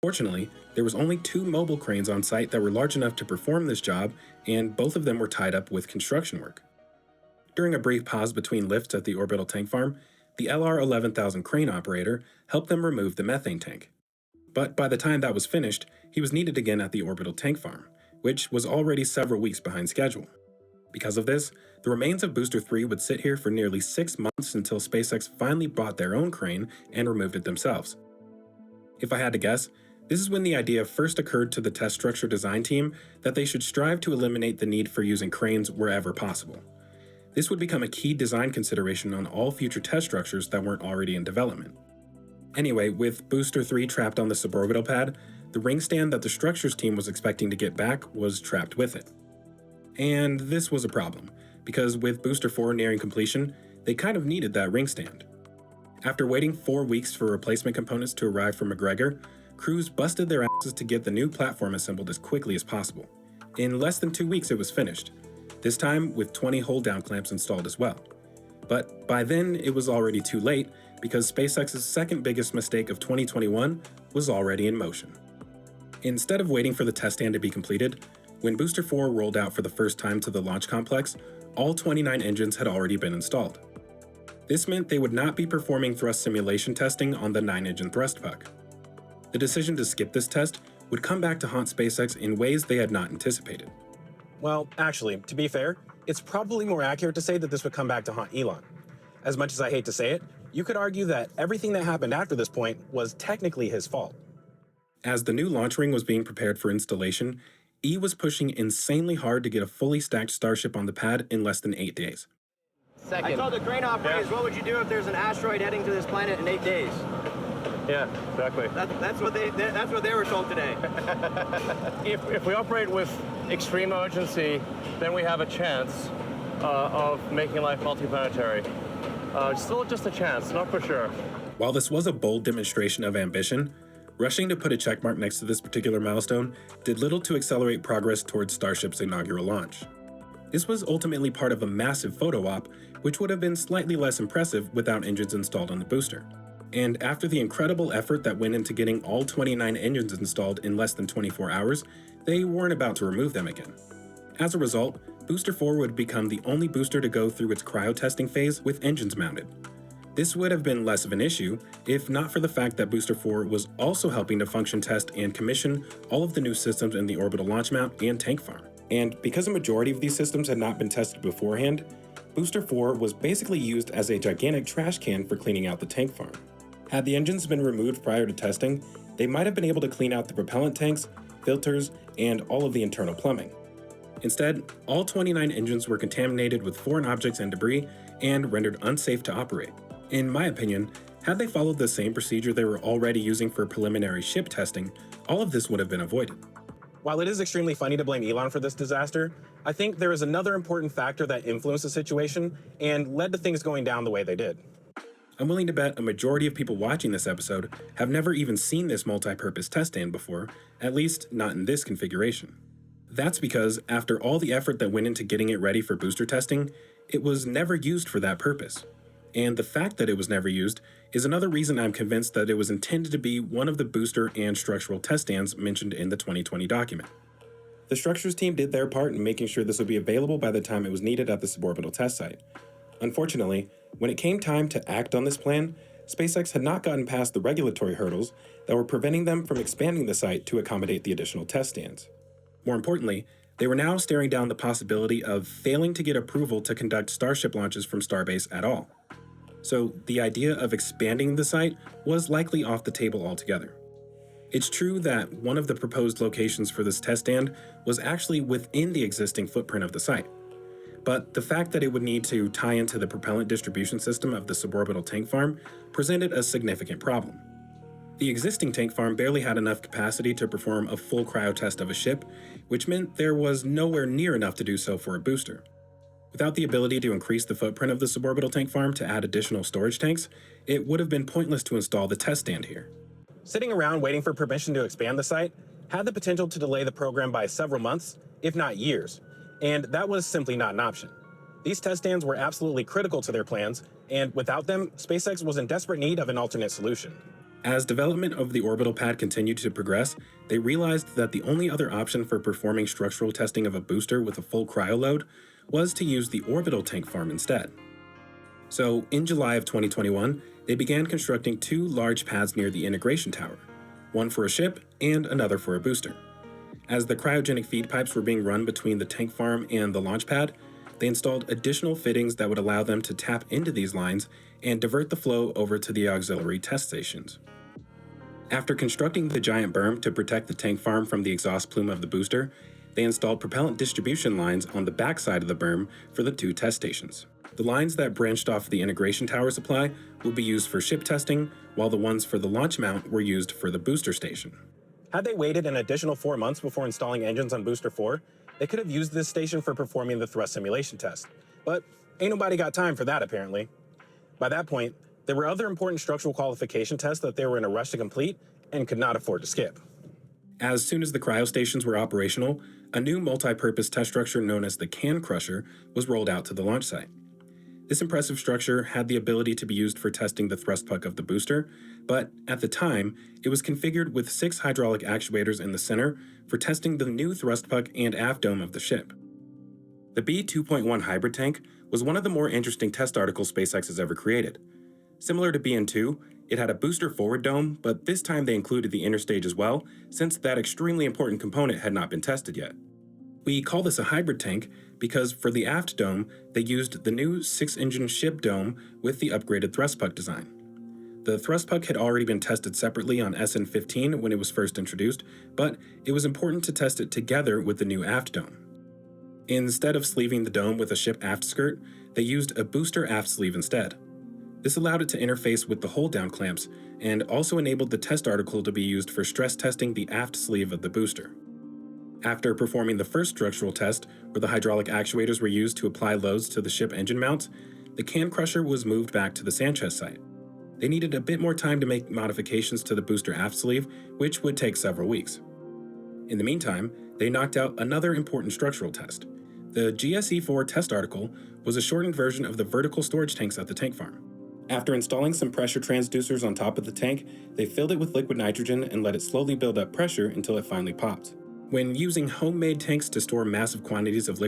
Fortunately, there was only 2 mobile cranes on site that were large enough to perform this job, and both of them were tied up with construction work. During a brief pause between lifts at the orbital tank farm, the LR 11,000 crane operator helped them remove the methane tank. But by the time that was finished, he was needed again at the orbital tank farm, which was already several weeks behind schedule. Because of this, the remains of Booster 3 would sit here for nearly 6 months until SpaceX finally bought their own crane and removed it themselves. If I had to guess, this is when the idea first occurred to the test structure design team that they should strive to eliminate the need for using cranes wherever possible. This would become a key design consideration on all future test structures that weren't already in development. Anyway, with Booster 3 trapped on the suborbital pad, the ring stand that the structures team was expecting to get back was trapped with it. And this was a problem, because with Booster 4 nearing completion, they kind of needed that ring stand. After waiting 4 weeks for replacement components to arrive from McGregor, crews busted their asses to get the new platform assembled as quickly as possible. In less than 2 weeks it was finished, this time with 20 hold-down clamps installed as well. But by then it was already too late, because SpaceX's second biggest mistake of 2021 was already in motion. Instead of waiting for the test stand to be completed, when Booster 4 rolled out for the first time to the launch complex, all 29 engines had already been installed. This meant they would not be performing thrust simulation testing on the 9-engine thrust puck. The decision to skip this test would come back to haunt SpaceX in ways they had not anticipated. Well, actually, to be fair, it's probably more accurate to say that this would come back to haunt Elon. As much as I hate to say it, you could argue that everything that happened after this point was technically his fault. As the new launch ring was being prepared for installation, E was pushing insanely hard to get a fully stacked Starship on the pad in less than 8 days. I told the crane operators, what would you do if there's an asteroid heading to this planet in 8 days? Yeah, exactly. That's what they were told today. If we operate with extreme urgency, then we have a chance of making life multiplanetary. Still just a chance, not for sure. While this was a bold demonstration of ambition, rushing to put a checkmark next to this particular milestone did little to accelerate progress towards Starship's inaugural launch. This was ultimately part of a massive photo op, which would have been slightly less impressive without engines installed on the booster. And after the incredible effort that went into getting all 29 engines installed in less than 24 hours, they weren't about to remove them again. As a result, Booster 4 would become the only booster to go through its cryo-testing phase with engines mounted. This would have been less of an issue if not for the fact that Booster 4 was also helping to function test and commission all of the new systems in the orbital launch mount and tank farm. And because a majority of these systems had not been tested beforehand, Booster 4 was basically used as a gigantic trash can for cleaning out the tank farm. Had the engines been removed prior to testing, they might have been able to clean out the propellant tanks, filters, and all of the internal plumbing. Instead, all 29 engines were contaminated with foreign objects and debris and rendered unsafe to operate. In my opinion, had they followed the same procedure they were already using for preliminary ship testing, all of this would have been avoided. While it is extremely funny to blame Elon for this disaster, I think there is another important factor that influenced the situation and led to things going down the way they did. I'm willing to bet a majority of people watching this episode have never even seen this multi-purpose test stand before, at least not in this configuration. That's because after all the effort that went into getting it ready for booster testing, it was never used for that purpose. And the fact that it was never used is another reason I'm convinced that it was intended to be one of the booster and structural test stands mentioned in the 2020 document. The structures team did their part in making sure this would be available by the time it was needed at the suborbital test site. Unfortunately, when it came time to act on this plan, SpaceX had not gotten past the regulatory hurdles that were preventing them from expanding the site to accommodate the additional test stands. More importantly, they were now staring down the possibility of failing to get approval to conduct Starship launches from Starbase at all. So the idea of expanding the site was likely off the table altogether. It's true that one of the proposed locations for this test stand was actually within the existing footprint of the site. But the fact that it would need to tie into the propellant distribution system of the suborbital tank farm presented a significant problem. The existing tank farm barely had enough capacity to perform a full cryo test of a ship, which meant there was nowhere near enough to do so for a booster. Without the ability to increase the footprint of the suborbital tank farm to add additional storage tanks, it would have been pointless to install the test stand here. Sitting around waiting for permission to expand the site had the potential to delay the program by several months, if not years, and that was simply not an option. These test stands were absolutely critical to their plans, and without them, SpaceX was in desperate need of an alternate solution. As development of the orbital pad continued to progress, they realized that the only other option for performing structural testing of a booster with a full cryo load was to use the orbital tank farm instead. So, in July of 2021, they began constructing two large pads near the integration tower, one for a ship and another for a booster. As the cryogenic feed pipes were being run between the tank farm and the launch pad, they installed additional fittings that would allow them to tap into these lines and divert the flow over to the auxiliary test stations. After constructing the giant berm to protect the tank farm from the exhaust plume of the booster, they installed propellant distribution lines on the backside of the berm for the two test stations. The lines that branched off the integration tower supply would be used for ship testing, while the ones for the launch mount were used for the booster station. Had they waited an additional 4 months before installing engines on Booster 4, they could have used this station for performing the thrust simulation test. But ain't nobody got time for that, apparently. By that point, there were other important structural qualification tests that they were in a rush to complete and could not afford to skip. As soon as the cryostations were operational, a new multi-purpose test structure known as the can crusher was rolled out to the launch site. This impressive structure had the ability to be used for testing the thrust puck of the booster, but at the time, it was configured with 6 hydraulic actuators in the center for testing the new thrust puck and aft dome of the ship. The B-2.1 hybrid tank was one of the more interesting test articles SpaceX has ever created. Similar to BN2, it had a booster forward dome, but this time they included the inner stage as well, since that extremely important component had not been tested yet. We call this a hybrid tank because for the aft dome, they used the new 6-engine ship dome with the upgraded thrust puck design. The thrust puck had already been tested separately on SN15 when it was first introduced, but it was important to test it together with the new aft dome. Instead of sleeving the dome with a ship aft skirt, they used a booster aft sleeve instead. This allowed it to interface with the hold-down clamps and also enabled the test article to be used for stress testing the aft sleeve of the booster. After performing the first structural test, where the hydraulic actuators were used to apply loads to the ship engine mounts, the can crusher was moved back to the Sanchez site. They needed a bit more time to make modifications to the booster aft sleeve, which would take several weeks. In the meantime, they knocked out another important structural test. The GSE-4 test article was a shortened version of the vertical storage tanks at the tank farm. After installing some pressure transducers on top of the tank, they filled it with liquid nitrogen and let it slowly build up pressure until it finally popped. When using homemade tanks to store massive quantities of liquid